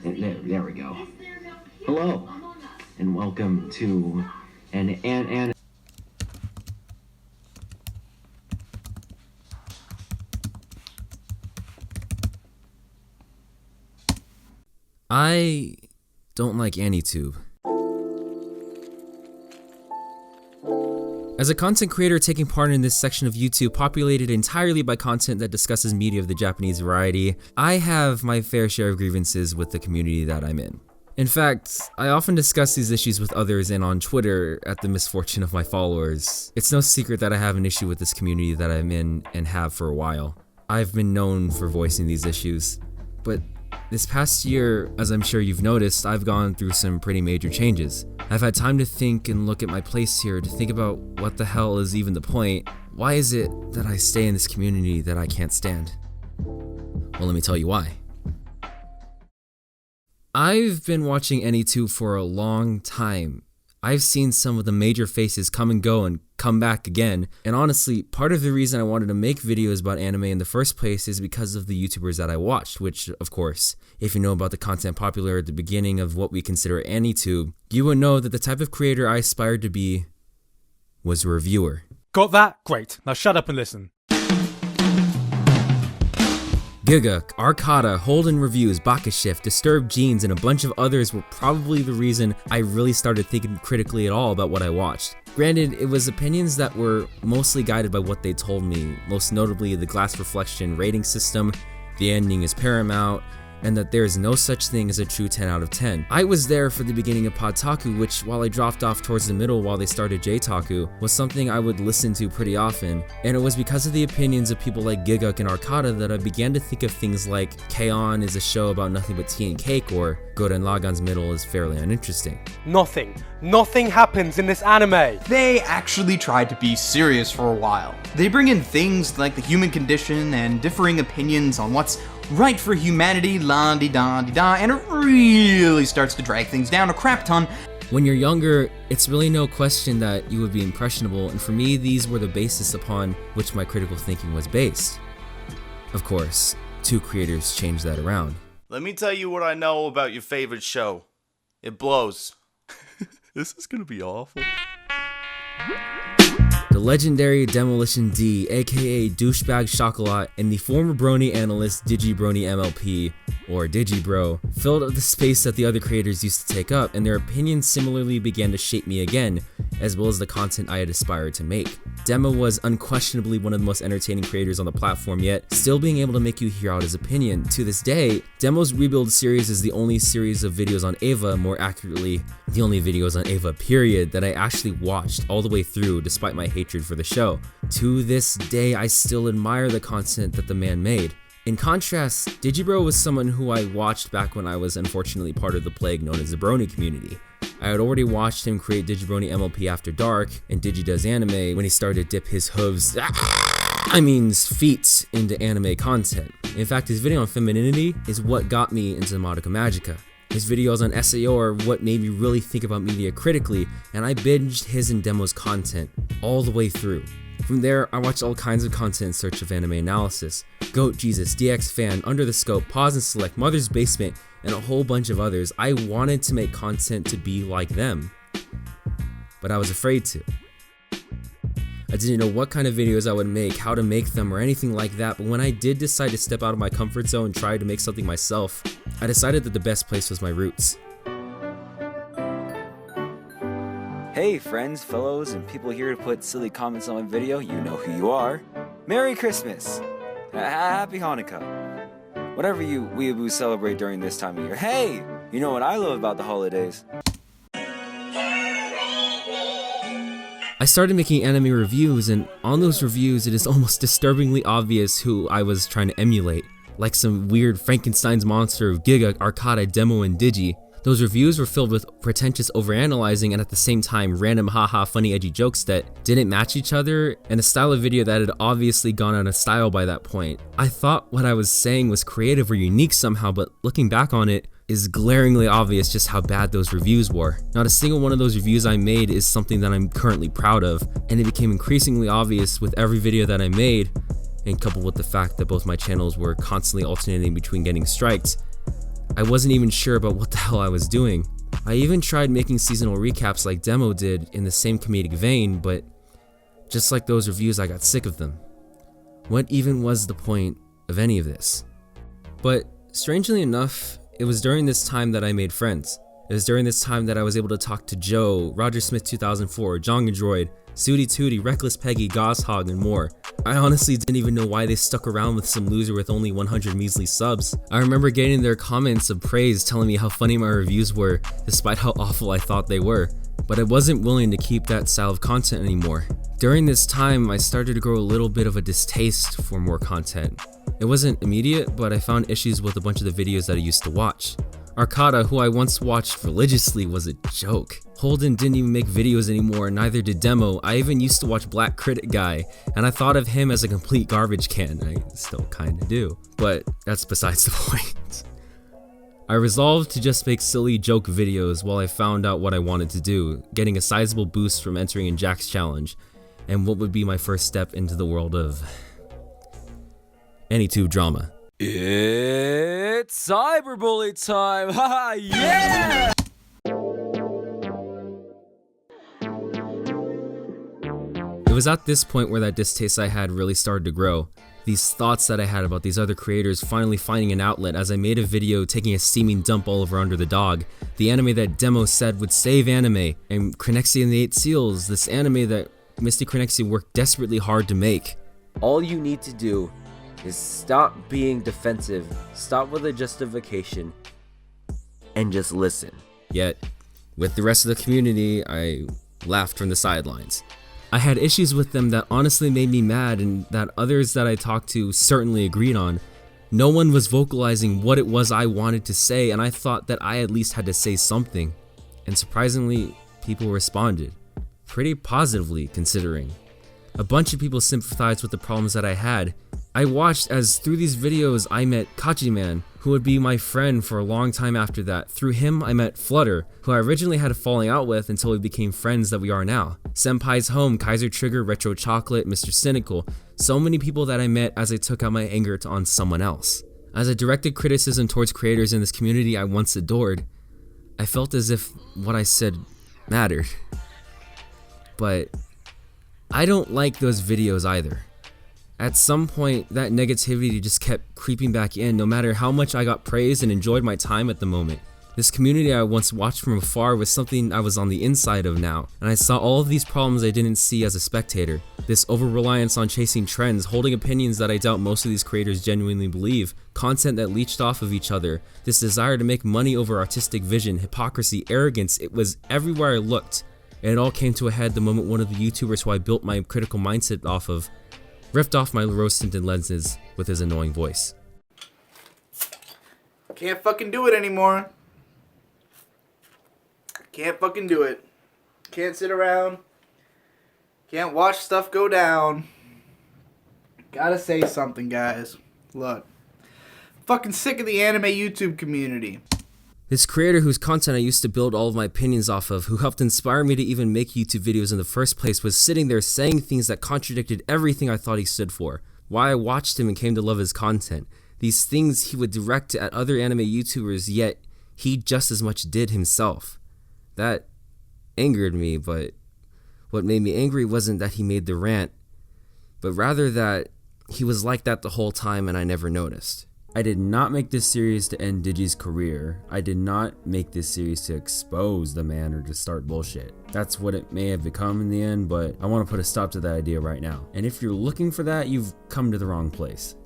There we go. Hello, and welcome to an I don't like Anitube. As a content creator taking part in this section of YouTube populated entirely by content that discusses media of the Japanese variety, I have my fair share of grievances with the community that I'm in. In fact, I often discuss these issues with others and on Twitter at the misfortune of my followers. It's no secret that I have an issue with this community that I'm in and have for a while. I've been known for voicing these issues, but this past year, as I'm sure you've noticed, I've gone through some pretty major changes. I've had time to think and look at my place here, to think about what the hell is even the point. Why is it that I stay in this community that I can't stand? Well, let me tell you why. I've been watching Anitube for a long time. I've seen some of the major faces come and go and come back again, and honestly, part of the reason I wanted to make videos about anime in the first place is because of the YouTubers that I watched, which, of course, if you know about the content popular at the beginning of what we consider Anitube, you would know that the type of creator I aspired to be was a reviewer. Got that? Great. Now shut up and listen. Giga, Arcada, Holden Reviews, Bakashift, Disturbed Genes, and a bunch of others were probably the reason I really started thinking critically at all about what I watched. Granted, it was opinions that were mostly guided by what they told me, most notably the glass reflection rating system, the ending is paramount, and that there is no such thing as a true 10 out of 10. I was there for the beginning of Podtaku, which, while I dropped off towards the middle while they started J-Taku, was something I would listen to pretty often, and it was because of the opinions of people like Giguk and Arcada that I began to think of things like K-On! Is a show about nothing but tea and cake, or Gurren Lagann's middle is fairly uninteresting. Nothing happens in this anime! They actually tried to be serious for a while. They bring in things like the human condition and differing opinions on what's right for humanity, la-di-da-di-da, and it really starts to drag things down a crap ton. When you're younger, it's really no question that you would be impressionable, and for me, these were the basis upon which my critical thinking was based. Of course, two creators changed that around. Let me tell you what I know about your favorite show. It blows. This is gonna be awful. The legendary Demolition D, aka Douchebag Chocolat, and the former Brony analyst DigiBrony MLP, or DigiBro, filled up the space that the other creators used to take up, and their opinions similarly began to shape me again, as well as the content I had aspired to make. Demo was unquestionably one of the most entertaining creators on the platform, yet still being able to make you hear out his opinion. To this day, Demo's Rebuild series is the only series of videos on Eva, more accurately, the only videos on Eva period, that I actually watched all the way through despite my hatred for the show. To this day, I still admire the content that the man made. In contrast, DigiBro was someone who I watched back when I was unfortunately part of the plague known as the Brony community. I had already watched him create DigiBrony MLP After Dark and DigiDoes Anime when he started to dip his feet into anime content. In fact, his video on femininity is what got me into Madoka Magica. His videos on SAO are what made me really think about media critically, and I binged his and Demo's content all the way through. From there, I watched all kinds of content in search of anime analysis. Goat Jesus, DX Fan, Under the Scope, Pause and Select, Mother's Basement, and a whole bunch of others. I wanted to make content to be like them, but I was afraid to. I didn't know what kind of videos I would make, how to make them, or anything like that, but when I did decide to step out of my comfort zone and try to make something myself, I decided that the best place was my roots. Hey friends, fellows, and people here to put silly comments on my video, you know who you are. Merry Christmas! Happy Hanukkah! Whatever you weeaboos celebrate during this time of year. Hey! You know what I love about the holidays? I started making anime reviews, and on those reviews it is almost disturbingly obvious who I was trying to emulate. Like some weird Frankenstein's monster of Giga, Arcada, Demo, and Digi. Those reviews were filled with pretentious overanalyzing and at the same time random haha funny edgy jokes that didn't match each other, and a style of video that had obviously gone out of style by that point. I thought what I was saying was creative or unique somehow, but looking back on it, is glaringly obvious just how bad those reviews were. Not a single one of those reviews I made is something that I'm currently proud of, and it became increasingly obvious with every video that I made, and coupled with the fact that both my channels were constantly alternating between getting striked, I wasn't even sure about what the hell I was doing. I even tried making seasonal recaps like Demo did in the same comedic vein, but just like those reviews, I got sick of them. What even was the point of any of this? But strangely enough, it was during this time that I made friends. It was during this time that I was able to talk to Joe, Roger Smith 2004, John Gadroid, Suti Tooti, Reckless Peggy, Goshog, and more. I honestly didn't even know why they stuck around with some loser with only 100 measly subs. I remember getting their comments of praise telling me how funny my reviews were, despite how awful I thought they were. But I wasn't willing to keep that style of content anymore. During this time, I started to grow a little bit of a distaste for more content. It wasn't immediate, but I found issues with a bunch of the videos that I used to watch. Arcada, who I once watched religiously, was a joke. Holden didn't even make videos anymore, neither did Demo. I even used to watch Black Critic Guy, and I thought of him as a complete garbage can. I still kinda do, but that's besides the point. I resolved to just make silly joke videos while I found out what I wanted to do, getting a sizable boost from entering in Jack's challenge, and what would be my first step into the world of Anitube drama. It's cyberbully time! Haha, yeah! It was at this point where that distaste I had really started to grow. These thoughts that I had about these other creators finally finding an outlet as I made a video taking a steaming dump all over Under the Dog, the anime that Demo said would save anime, and Crenexi and the 8 Seals, this anime that Misty Crenexi worked desperately hard to make. All you need to do is stop being defensive, stop with a justification, and just listen. Yet, with the rest of the community, I laughed from the sidelines. I had issues with them that honestly made me mad and that others that I talked to certainly agreed on. No one was vocalizing what it was I wanted to say, and I thought that I at least had to say something. And surprisingly, people responded. Pretty positively, considering. A bunch of people sympathized with the problems that I had. I watched as through these videos I met Kachiman, who would be my friend for a long time after that. Through him I met Flutter, who I originally had a falling out with until we became friends that we are now. Senpai's Home, Kaiser Trigger, Retro Chocolate, Mr. Cynical. So many people that I met as I took out my anger on someone else. As I directed criticism towards creators in this community I once adored, I felt as if what I said mattered. But I don't like those videos either. At some point, that negativity just kept creeping back in, no matter how much I got praised and enjoyed my time at the moment. This community I once watched from afar was something I was on the inside of now, and I saw all of these problems I didn't see as a spectator. This over-reliance on chasing trends, holding opinions that I doubt most of these creators genuinely believe, content that leached off of each other, this desire to make money over artistic vision, hypocrisy, arrogance, it was everywhere I looked. And it all came to a head the moment one of the YouTubers who I built my critical mindset off of ripped off my rose-tinted lenses with his annoying voice. Can't fucking do it anymore. Can't fucking do it. Can't sit around. Can't watch stuff go down. Gotta say something, guys. Look. Fucking sick of the anime YouTube community. This creator whose content I used to build all of my opinions off of, who helped inspire me to even make YouTube videos in the first place, was sitting there saying things that contradicted everything I thought he stood for. Why I watched him and came to love his content. These things he would direct at other anime YouTubers, yet he just as much did himself. That angered me, but what made me angry wasn't that he made the rant, but rather that he was like that the whole time and I never noticed. I did not make this series to end Digi's career. I did not make this series to expose the man or to start bullshit. That's what it may have become in the end, but I want to put a stop to that idea right now. And if you're looking for that, you've come to the wrong place.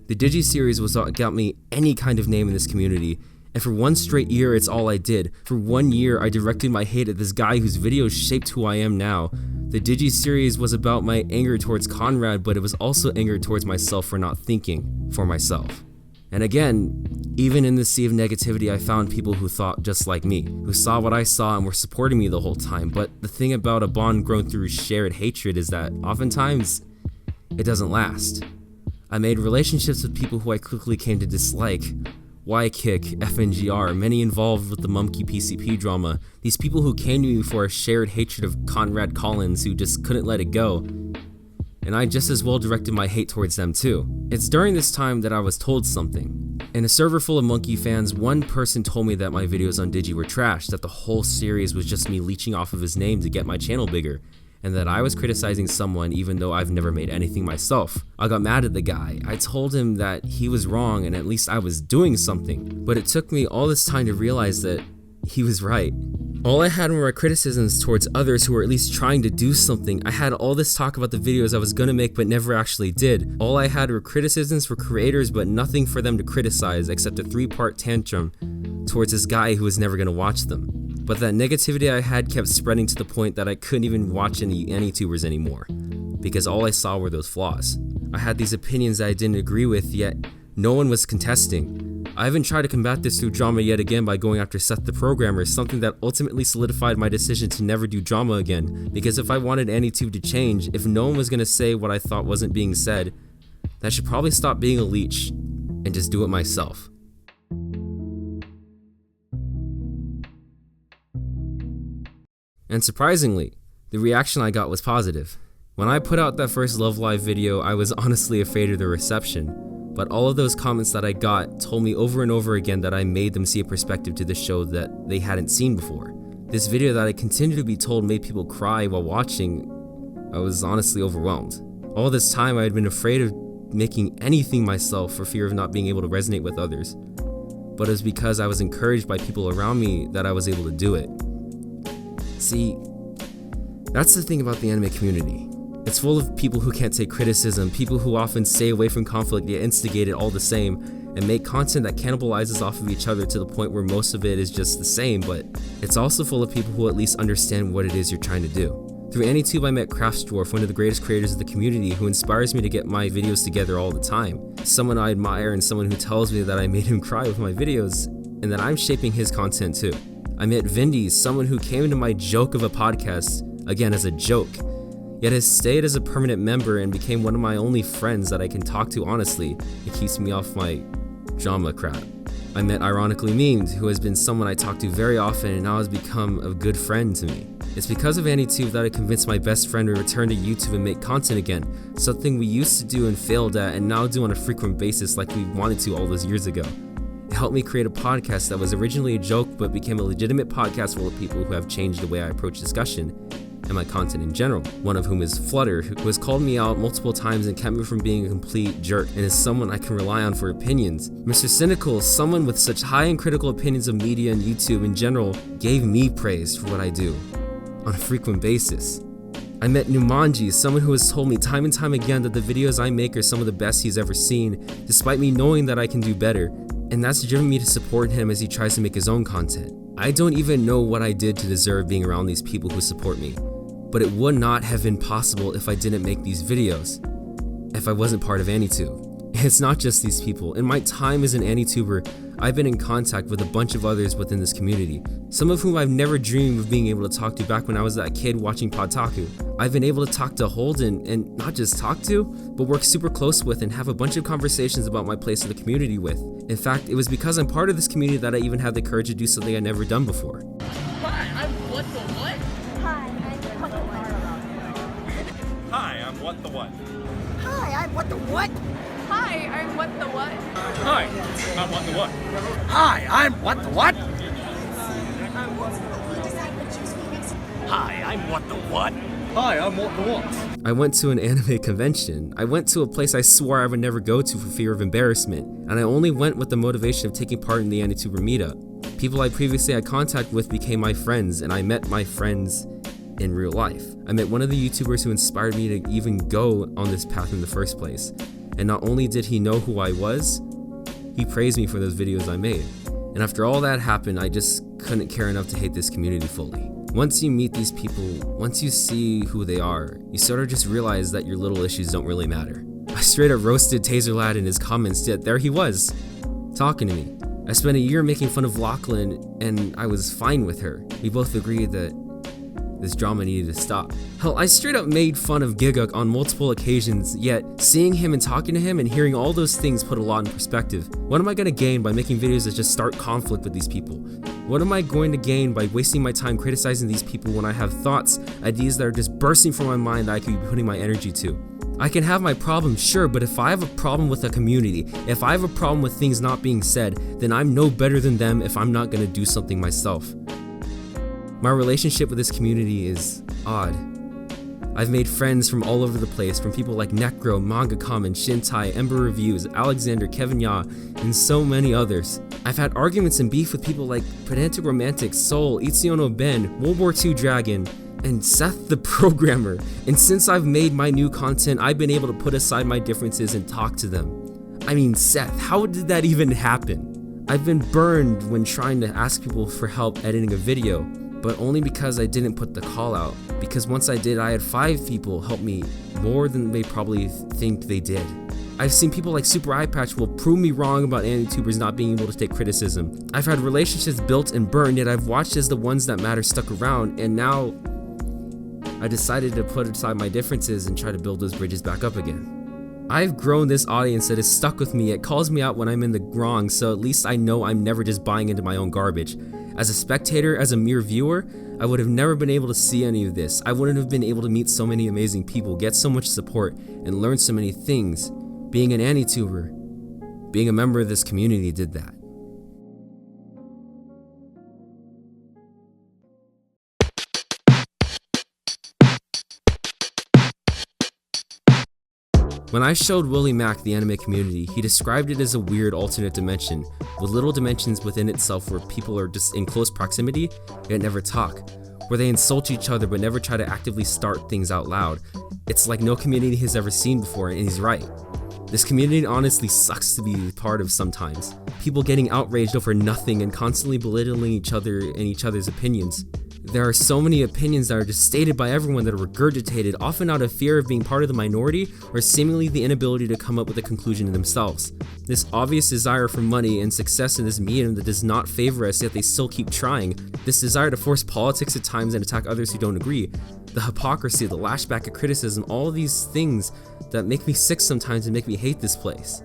The Digi series was what got me any kind of name in this community. And for one straight year, it's all I did. For 1 year, I directed my hate at this guy whose videos shaped who I am now. The Digi series was about my anger towards Conrad, but it was also anger towards myself for not thinking for myself. And again, even in the sea of negativity, I found people who thought just like me, who saw what I saw and were supporting me the whole time. But the thing about a bond grown through shared hatred is that oftentimes, it doesn't last. I made relationships with people who I quickly came to dislike. YKick, FNGR, many involved with the Mumkey PCP drama, these people who came to me for a shared hatred of Conrad Collins who just couldn't let it go. And and I just as well directed my hate towards them too. It's during this time that I was told something. In a server full of monkey fans, one person told me that my videos on Digi were trash, that the whole series was just me leeching off of his name to get my channel bigger, and that I was criticizing someone even though I've never made anything myself. I got mad at the guy. I told him that he was wrong and at least I was doing something, but it took me all this time to realize that he was right. All I had were criticisms towards others who were at least trying to do something. I had all this talk about the videos I was gonna make but never actually did. All I had were criticisms for creators but nothing for them to criticize except a 3-part tantrum towards this guy who was never gonna watch them. But that negativity I had kept spreading to the point that I couldn't even watch any Anitubers anymore, because all I saw were those flaws. I had these opinions that I didn't agree with, yet no one was contesting. I haven't tried to combat this through drama yet again by going after Seth the Programmer, something that ultimately solidified my decision to never do drama again, because if I wanted Anitube to change, if no one was gonna say what I thought wasn't being said, then I should probably stop being a leech and just do it myself. And surprisingly, the reaction I got was positive. When I put out that first Love Live video, I was honestly afraid of the reception, but all of those comments that I got told me over and over again that I made them see a perspective to the show that they hadn't seen before. This video that I continue to be told made people cry while watching, I was honestly overwhelmed. All this time I had been afraid of making anything myself for fear of not being able to resonate with others, but it was because I was encouraged by people around me that I was able to do it. See, that's the thing about the anime community. It's full of people who can't take criticism, people who often stay away from conflict yet instigate it all the same, and make content that cannibalizes off of each other to the point where most of it is just the same, but it's also full of people who at least understand what it is you're trying to do. Through Anitube, I met Craftsdwarf, one of the greatest creators of the community, who inspires me to get my videos together all the time. Someone I admire and someone who tells me that I made him cry with my videos, and that I'm shaping his content too. I met Vindy, someone who came into my joke of a podcast, again as a joke, yet has stayed as a permanent member and became one of my only friends that I can talk to honestly. It keeps me off my drama crap. I met Ironically Memed, who has been someone I talk to very often and now has become a good friend to me. It's because of Anitube that I convinced my best friend to return to YouTube and make content again, something we used to do and failed at and now do on a frequent basis like we wanted to all those years ago. It helped me create a podcast that was originally a joke but became a legitimate podcast full of people who have changed the way I approach discussion and my content in general, one of whom is Flutter, who has called me out multiple times and kept me from being a complete jerk and is someone I can rely on for opinions. Mr. Cynical, someone with such high and critical opinions of media and YouTube in general, gave me praise for what I do on a frequent basis. I met Numanji, someone who has told me time and time again that the videos I make are some of the best he's ever seen, despite me knowing that I can do better, and that's driven me to support him as he tries to make his own content. I don't even know what I did to deserve being around these people who support me, but it would not have been possible if I didn't make these videos, if I wasn't part of Anitube. It's not just these people. In my time as an Anituber, I've been in contact with a bunch of others within this community, some of whom I've never dreamed of being able to talk to back when I was that kid watching Podtaku. I've been able to talk to Holden, and not just talk to, but work super close with and have a bunch of conversations about my place in the community with. In fact, it was because I'm part of this community that I even had the courage to do something I'd never done before. Hi, I'm What the What? Hi, I'm What the What? Hi, I'm What the What? Hi, I'm What the What? Hi, I'm What the What? Hi, I'm What the What? Hi, I'm What the What? Hi, I'm What the What? Hi, I'm What the What? I went to an anime convention. I went to a place I swore I would never go to for fear of embarrassment, and I only went with the motivation of taking part in the Anituber meetup. People I previously had contact with became my friends, and I met my friends in real life. I met one of the YouTubers who inspired me to even go on this path in the first place. And not only did he know who I was, he praised me for those videos I made. And after all that happened, I just couldn't care enough to hate this community fully. Once you meet these people, once you see who they are, you sort of just realize that your little issues don't really matter. I straight up roasted Taser Lad in his comments, yet there he was, talking to me. I spent a year making fun of Lachlan, and I was fine with her. We both agreed that this drama needed to stop. Hell, I straight up made fun of Giguk on multiple occasions, yet seeing him and talking to him and hearing all those things put a lot in perspective. What am I gonna gain by making videos that just start conflict with these people? What am I going to gain by wasting my time criticizing these people when I have thoughts, ideas that are just bursting from my mind that I could be putting my energy to? I can have my problems, sure, but if I have a problem with a community, if I have a problem with things not being said, then I'm no better than them if I'm not gonna do something myself. My relationship with this community is odd. I've made friends from all over the place, from people like Necro, Manga Common, Shintai, Ember Reviews, Alexander, Kevin Ya, and so many others. I've had arguments and beef with people like Pedantic Romantic, Soul, Itsuyono Ben, World War II Dragon, and Seth the Programmer. And since I've made my new content, I've been able to put aside my differences and talk to them. I mean, Seth, how did that even happen? I've been burned when trying to ask people for help editing a video, but only because I didn't put the call out. Because once I did, I had 5 people help me, more than they probably think they did. I've seen people like Super Eyepatch will prove me wrong about Anitubers not being able to take criticism. I've had relationships built and burned, yet I've watched as the ones that matter stuck around, and now I decided to put aside my differences and try to build those bridges back up again. I've grown this audience that is stuck with me. It calls me out when I'm in the wrong, so at least I know I'm never just buying into my own garbage. As a spectator, as a mere viewer, I would have never been able to see any of this. I wouldn't have been able to meet so many amazing people, get so much support, and learn so many things. Being an Anituber, being a member of this community did that. When I showed Willie Mack the anime community, he described it as a weird alternate dimension, with little dimensions within itself where people are just in close proximity yet never talk, where they insult each other but never try to actively start things out loud. It's like no community has ever seen before, and he's right. This community honestly sucks to be part of sometimes. People getting outraged over nothing and constantly belittling each other and each other's opinions. There are so many opinions that are just stated by everyone that are regurgitated, often out of fear of being part of the minority or seemingly the inability to come up with a conclusion themselves. This obvious desire for money and success in this medium that does not favor us, yet they still keep trying. This desire to force politics at times and attack others who don't agree. The hypocrisy, the lashback of criticism, all these things that make me sick sometimes and make me hate this place.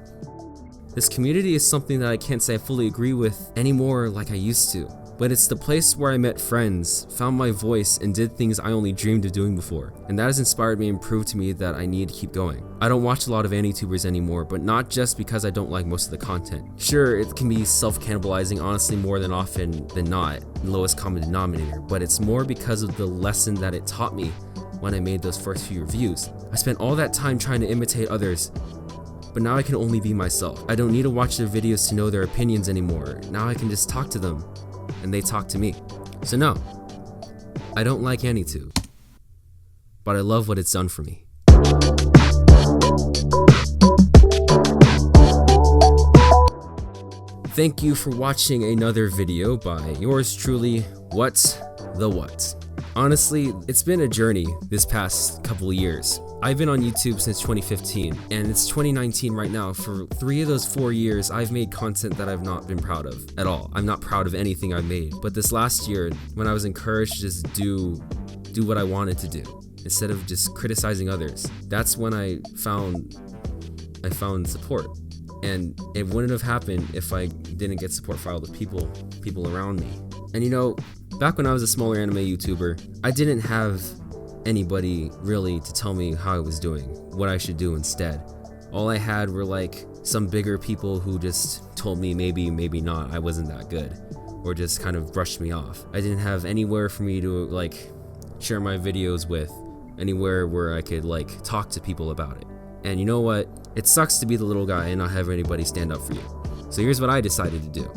This community is something that I can't say I fully agree with anymore like I used to. But it's the place where I met friends, found my voice, and did things I only dreamed of doing before. And that has inspired me and proved to me that I need to keep going. I don't watch a lot of Anitubers anymore, but not just because I don't like most of the content. Sure, it can be self-cannibalizing honestly more than often than not, lowest common denominator, but it's more because of the lesson that it taught me when I made those first few reviews. I spent all that time trying to imitate others, but now I can only be myself. I don't need to watch their videos to know their opinions anymore. Now I can just talk to them, and they talk to me. So no, I don't like Anitube, but I love what it's done for me. Thank you for watching another video by yours truly, WattheWut. Honestly, it's been a journey this past couple of years. I've been on YouTube since 2015, and it's 2019 right now. For 3 of those 4 years, I've made content that I've not been proud of at all. I'm not proud of anything I've made. But this last year, when I was encouraged to just do what I wanted to do, instead of just criticizing others, that's when I found support. And it wouldn't have happened if I didn't get support from all the people around me. And you know, back when I was a smaller anime YouTuber, I didn't have anybody really to tell me how I was doing, what I should do instead. All I had were like some bigger people who just told me maybe not, I wasn't that good, or just kind of brushed me off. I didn't have anywhere for me to like share my videos with, anywhere where I could like talk to people about it. And you know what? It sucks to be the little guy and not have anybody stand up for you. So here's what I decided to do.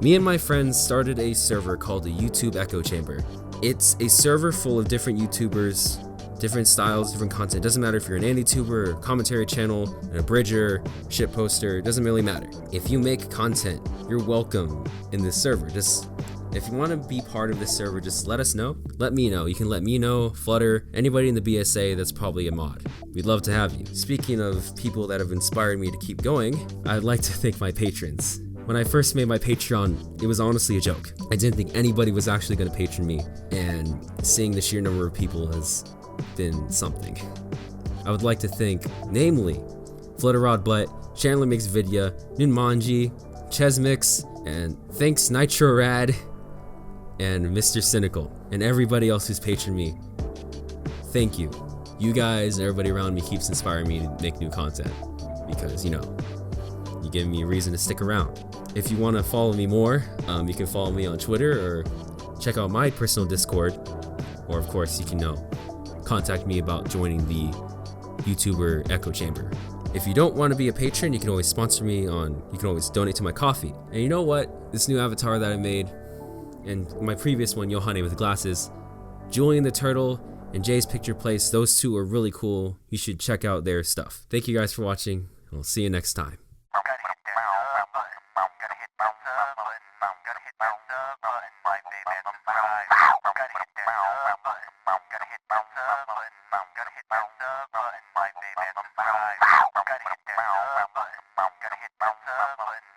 Me and my friends started a server called the YouTube Echo Chamber. It's a server full of different YouTubers, different styles, different content. Doesn't matter if you're an Anituber, a commentary channel, an abridger, shit poster, doesn't really matter. If you make content, you're welcome in this server. Just, if you want to be part of this server, just let us know. Let me know. You can let me know, Flutter, anybody in the BSA that's probably a mod. We'd love to have you. Speaking of people that have inspired me to keep going, I'd like to thank my patrons. When I first made my Patreon, it was honestly a joke. I didn't think anybody was actually going to patron me, and seeing the sheer number of people has been something. I would like to thank, namely, Flutterrod Butt, Chandler Makes Vidya, Ninmanji, Chesmix, and thanks Nitro Rad, and Mr. Cynical, and everybody else who's patroned me. Thank you. you guys and everybody around me keeps inspiring me to make new content because, you give me a reason to stick around. If you want to follow me more, you can follow me on Twitter or check out my personal Discord, or of course you can contact me about joining the YouTuber Echo Chamber. If you don't want to be a patron, you can always sponsor me you can always donate to my coffee. And you know what? This new avatar that I made, and my previous one, Yohane with glasses, JuliantheTurtle and JSPicturePlace, those two are really cool. You should check out their stuff. Thank you guys for watching. I'll see you next time. Button.